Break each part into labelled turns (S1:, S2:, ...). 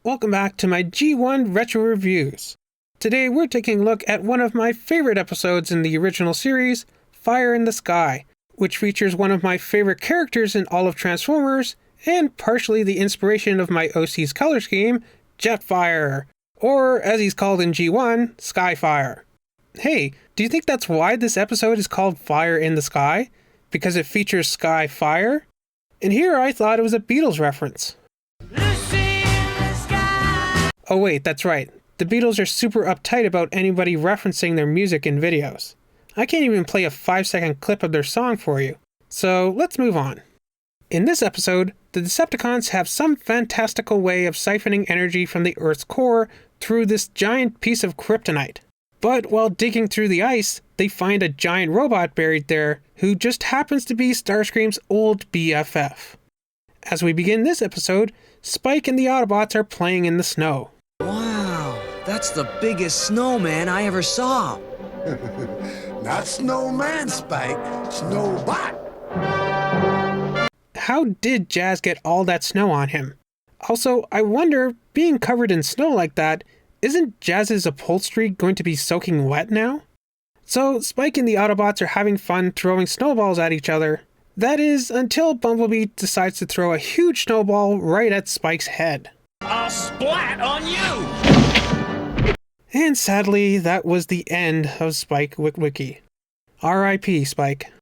S1: Welcome back to my G1 Retro Reviews. Today we're taking a look at one of my favorite episodes in the original series, Fire in the Sky, which features one of my favorite characters in all of Transformers, and partially the inspiration of my OC's color scheme, Jetfire, or as he's called in G1, Skyfire. Hey, do you think that's why this episode is called Fire in the Sky? Because it features Skyfire? And here I thought it was a Beatles reference. Oh wait, that's right. The Beatles are super uptight about anybody referencing their music in videos. I can't even play a 5-second clip of their song for you. So let's move on. In this episode, the Decepticons have some fantastical way of siphoning energy from the Earth's core through this giant piece of kryptonite. But while digging through the ice, they find a giant robot buried there who just happens to be Starscream's old BFF. As we begin this episode, Spike and the Autobots are playing in the snow.
S2: Wow, that's the biggest snowman I ever saw.
S3: Not snowman, Spike. Snowbot.
S1: How did Jazz get all that snow on him? Also, I wonder, being covered in snow like that, isn't Jazz's upholstery going to be soaking wet now? So Spike and the Autobots are having fun throwing snowballs at each other. That is, until Bumblebee decides to throw a huge snowball right at Spike's head.
S4: I'll splat on you!
S1: And sadly, that was the end of Spike Witwicky. R.I.P. Spike.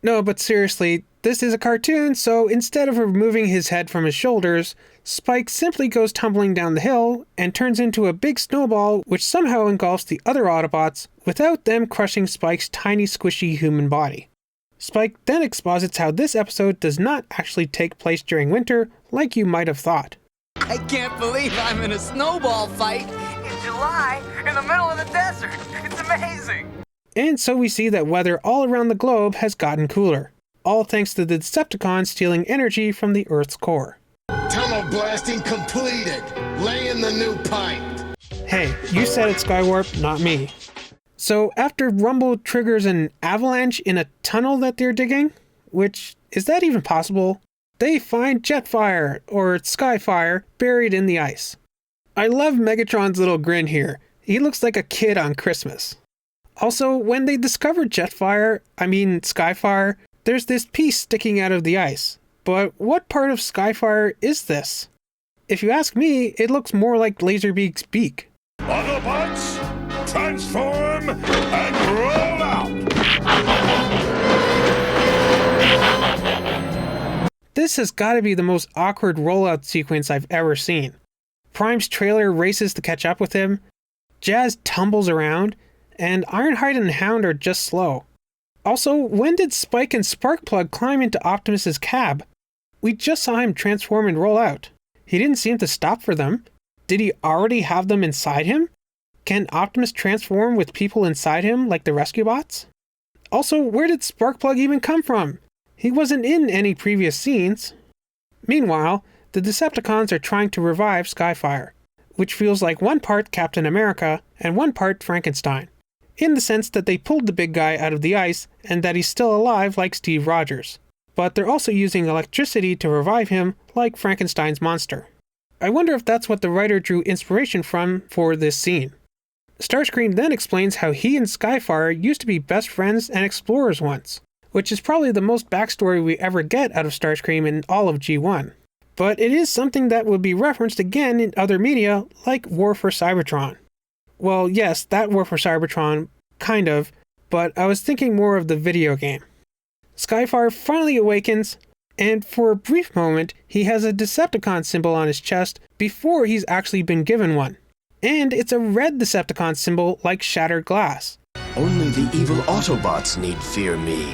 S1: No, but seriously, this is a cartoon, so instead of removing his head from his shoulders, Spike simply goes tumbling down the hill and turns into a big snowball which somehow engulfs the other Autobots without them crushing Spike's tiny squishy human body. Spike then exposits how this episode does not actually take place during winter like you might have thought.
S2: I can't believe I'm in a snowball fight in July in the middle of the desert. It's amazing.
S1: And so we see that weather all around the globe has gotten cooler, all thanks to the Decepticons stealing energy from the Earth's core.
S3: Tunnel blasting completed. Laying the new pipe.
S1: Hey, you said it, Skywarp, not me. So after Rumble triggers an avalanche in a tunnel that they're digging, which, is that even possible? They find Jetfire, or Skyfire, buried in the ice. I love Megatron's little grin here. He looks like a kid on Christmas. Also, when they discover Skyfire, there's this piece sticking out of the ice. But what part of Skyfire is this? If you ask me, it looks more like Laserbeak's beak.
S4: Autobots, transform and roll out!
S1: This has got to be the most awkward rollout sequence I've ever seen. Prime's trailer races to catch up with him, Jazz tumbles around, and Ironhide and Hound are just slow. Also, when did Spike and Sparkplug climb into Optimus's cab? We just saw him transform and roll out. He didn't seem to stop for them. Did he already have them inside him? Can Optimus transform with people inside him like the Rescue Bots? Also, where did Sparkplug even come from? He wasn't in any previous scenes. Meanwhile, the Decepticons are trying to revive Skyfire, which feels like one part Captain America and one part Frankenstein, in the sense that they pulled the big guy out of the ice and that he's still alive like Steve Rogers. But they're also using electricity to revive him like Frankenstein's monster. I wonder if that's what the writer drew inspiration from for this scene. Starscream then explains how he and Skyfire used to be best friends and explorers once, which is probably the most backstory we ever get out of Starscream in all of G1. But it is something that would be referenced again in other media like War for Cybertron. Well, yes, that War for Cybertron, kind of, but I was thinking more of the video game. Skyfire finally awakens, and for a brief moment, he has a Decepticon symbol on his chest before he's actually been given one. And it's a red Decepticon symbol like shattered glass.
S5: Only the evil Autobots need fear me.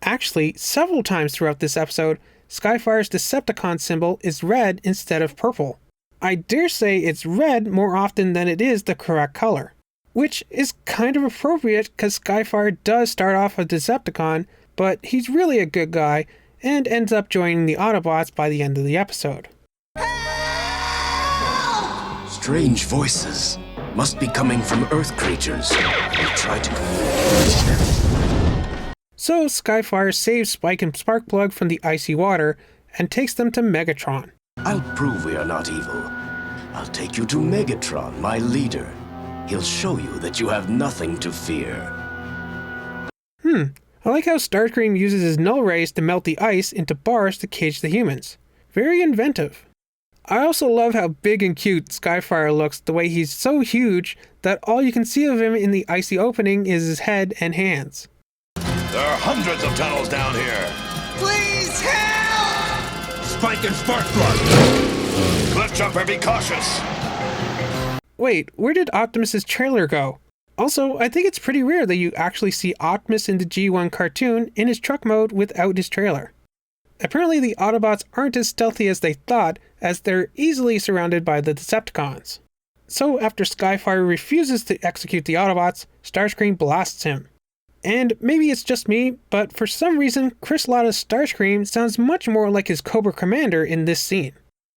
S1: Actually, several times throughout this episode, Skyfire's Decepticon symbol is red instead of purple. I dare say it's red more often than it is the correct color, which is kind of appropriate because Skyfire does start off a Decepticon, but he's really a good guy and ends up joining the Autobots by the end of the episode.
S5: Strange voices must be coming from Earth creatures. We try to communicate with them.
S1: So Skyfire saves Spike and Sparkplug from the icy water and takes them to Megatron.
S5: I'll prove we are not evil. I'll take you to Megatron, my leader. He'll show you that you have nothing to fear.
S1: I like how Starscream uses his null rays to melt the ice into bars to cage the humans. Very inventive. I also love how big and cute Skyfire looks, the way he's so huge that all you can see of him in the icy opening is his head and hands.
S4: There are hundreds of tunnels down here.
S2: Please help!
S4: Spike and spark plug. Cliff jumper, be cautious.
S1: Wait, where did Optimus's trailer go? Also, I think it's pretty rare that you actually see Optimus in the G1 cartoon in his truck mode without his trailer. Apparently the Autobots aren't as stealthy as they thought, as they're easily surrounded by the Decepticons. So after Skyfire refuses to execute the Autobots, Starscream blasts him. And maybe it's just me, but for some reason Chris Latta's Starscream sounds much more like his Cobra Commander in this scene.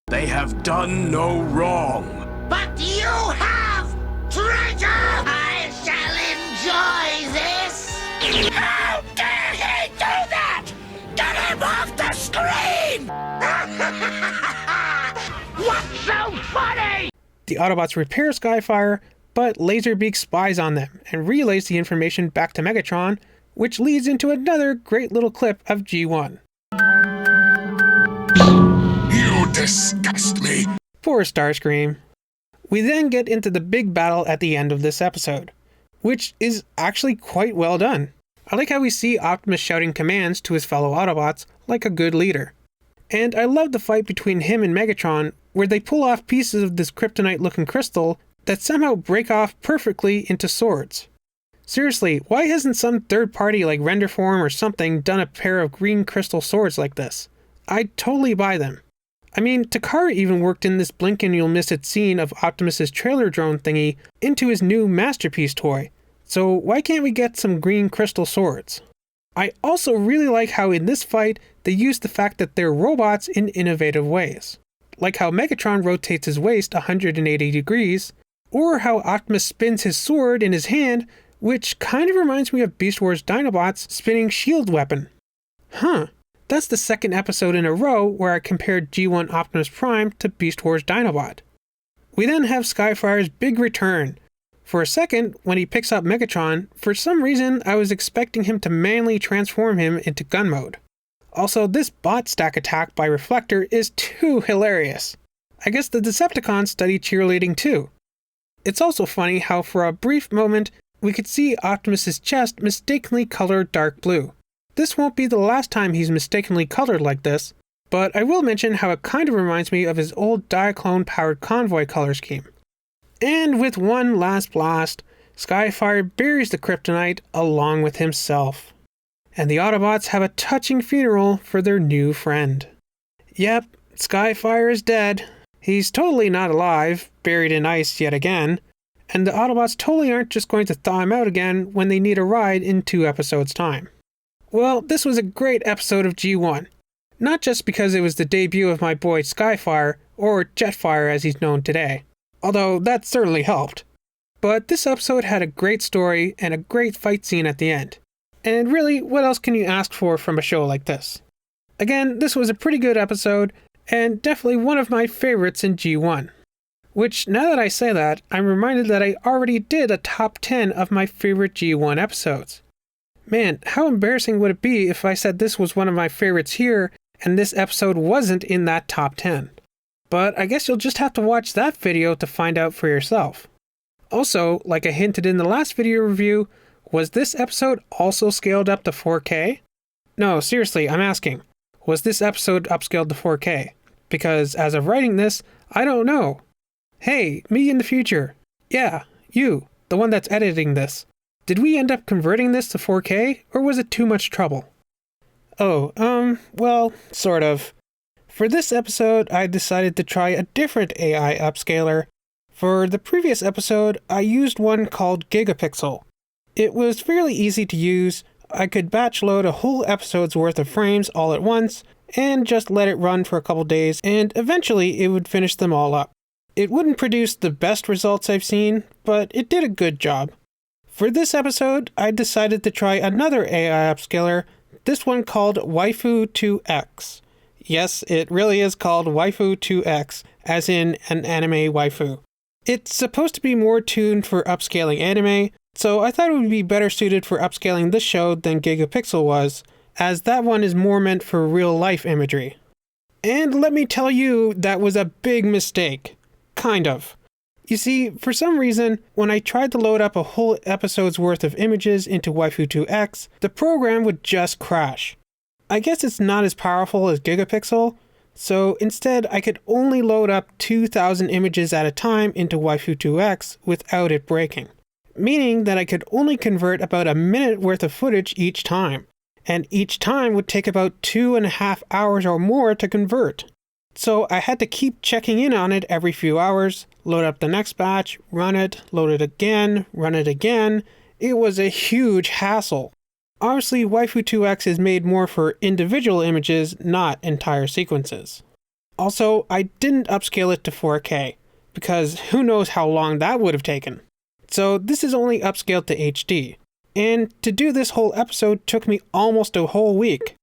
S5: They have done no wrong.
S6: But you have, traitor! I shall enjoy this! How dare he do that? Get him off the screen! What's so funny?
S1: The Autobots repair Skyfire, but Laserbeak spies on them and relays the information back to Megatron, which leads into another great little clip of G1.
S3: You disgust me.
S1: Poor Starscream. We then get into the big battle at the end of this episode, which is actually quite well done. I like how we see Optimus shouting commands to his fellow Autobots like a good leader. And I love the fight between him and Megatron, where they pull off pieces of this kryptonite-looking crystal that somehow break off perfectly into swords. Seriously, why hasn't some third party like Renderform or something done a pair of green crystal swords like this? I'd totally buy them. I mean, Takara even worked in this blink and you'll miss it scene of Optimus's trailer drone thingy into his new Masterpiece toy. So why can't we get some green crystal swords? I also really like how in this fight they use the fact that they're robots in innovative ways. Like how Megatron rotates his waist 180 degrees, or how Optimus spins his sword in his hand, which kind of reminds me of Beast Wars Dinobots spinning shield weapon. That's the second episode in a row where I compared G1 Optimus Prime to Beast Wars Dinobot. We then have Skyfire's Big Return. For a second, when he picks up Megatron, for some reason I was expecting him to manually transform him into gun mode. Also, this bot stack attack by Reflector is too hilarious. I guess the Decepticons study cheerleading too. It's also funny how for a brief moment we could see Optimus's chest mistakenly colored dark blue. This won't be the last time he's mistakenly colored like this, but I will mention how it kind of reminds me of his old Diaclone-powered convoy color scheme. And with one last blast, Skyfire buries the kryptonite along with himself. And the Autobots have a touching funeral for their new friend. Yep, Skyfire is dead. He's totally not alive, buried in ice yet again, and the Autobots totally aren't just going to thaw him out again when they need a ride in 2 episodes' time. Well, this was a great episode of G1. Not just because it was the debut of my boy Skyfire, or Jetfire as he's known today, although that certainly helped. But this episode had a great story and a great fight scene at the end. And really, what else can you ask for from a show like this? Again, this was a pretty good episode, and definitely one of my favorites in G1. Which, now that I say that, I'm reminded that I already did a top 10 of my favorite G1 episodes. Man, how embarrassing would it be if I said this was one of my favorites here, and this episode wasn't in that top 10? But I guess you'll just have to watch that video to find out for yourself. Also, like I hinted in the last video review, was this episode also scaled up to 4K? No, seriously, I'm asking. Was this episode upscaled to 4K? Because as of writing this, I don't know. Hey, me in the future. Yeah, you, the one that's editing this. Did we end up converting this to 4K, or was it too much trouble? Well, sort of. For this episode, I decided to try a different AI upscaler. For the previous episode, I used one called Gigapixel. It was fairly easy to use. I could batch load a whole episode's worth of frames all at once, and just let it run for a couple days, and eventually it would finish them all up. It wouldn't produce the best results I've seen, but it did a good job. For this episode, I decided to try another AI upscaler, this one called Waifu 2X. Yes, it really is called Waifu 2X, as in an anime waifu. It's supposed to be more tuned for upscaling anime, so I thought it would be better suited for upscaling this show than Gigapixel was, as that one is more meant for real-life imagery. And let me tell you, that was a big mistake. Kind of. You see, for some reason, when I tried to load up a whole episode's worth of images into Waifu 2X, the program would just crash. I guess it's not as powerful as Gigapixel, so instead I could only load up 2,000 images at a time into Waifu 2X without it breaking. Meaning that I could only convert about a minute worth of footage each time, and each time would take about 2.5 hours or more to convert. So I had to keep checking in on it every few hours, load up the next batch, run it, load it again, run it again. It was a huge hassle. Obviously, Waifu 2X is made more for individual images, not entire sequences. Also, I didn't upscale it to 4K, because who knows how long that would have taken. So this is only upscaled to HD. And to do this whole episode took me almost a whole week.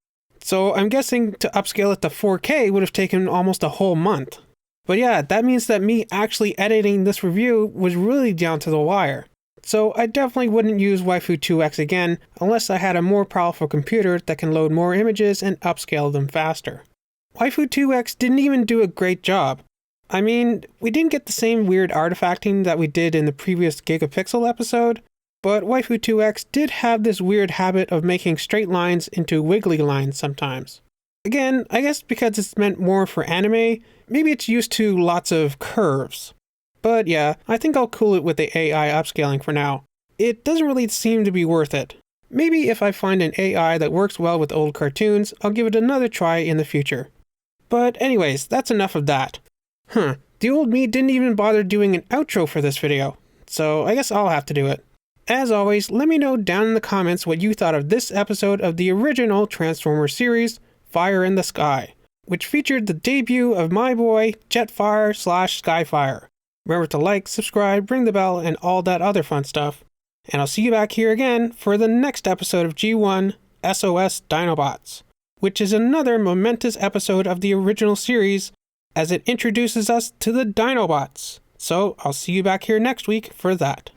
S1: So I'm guessing to upscale it to 4K would have taken almost a whole month. But yeah, that means that me actually editing this review was really down to the wire. So I definitely wouldn't use Waifu 2X again unless I had a more powerful computer that can load more images and upscale them faster. Waifu 2X didn't even do a great job. I mean, we didn't get the same weird artifacting that we did in the previous Gigapixel episode, but Waifu 2X did have this weird habit of making straight lines into wiggly lines sometimes. Again, I guess because it's meant more for anime, maybe it's used to lots of curves. But yeah, I think I'll cool it with the AI upscaling for now. It doesn't really seem to be worth it. Maybe if I find an AI that works well with old cartoons, I'll give it another try in the future. But anyways, that's enough of that. The old me didn't even bother doing an outro for this video, so I guess I'll have to do it. As always, let me know down in the comments what you thought of this episode of the original Transformers series, Fire in the Sky, which featured the debut of my boy, Jetfire/Skyfire. Remember to like, subscribe, ring the bell, and all that other fun stuff. And I'll see you back here again for the next episode of G1 SOS Dinobots, which is another momentous episode of the original series as it introduces us to the Dinobots. So I'll see you back here next week for that.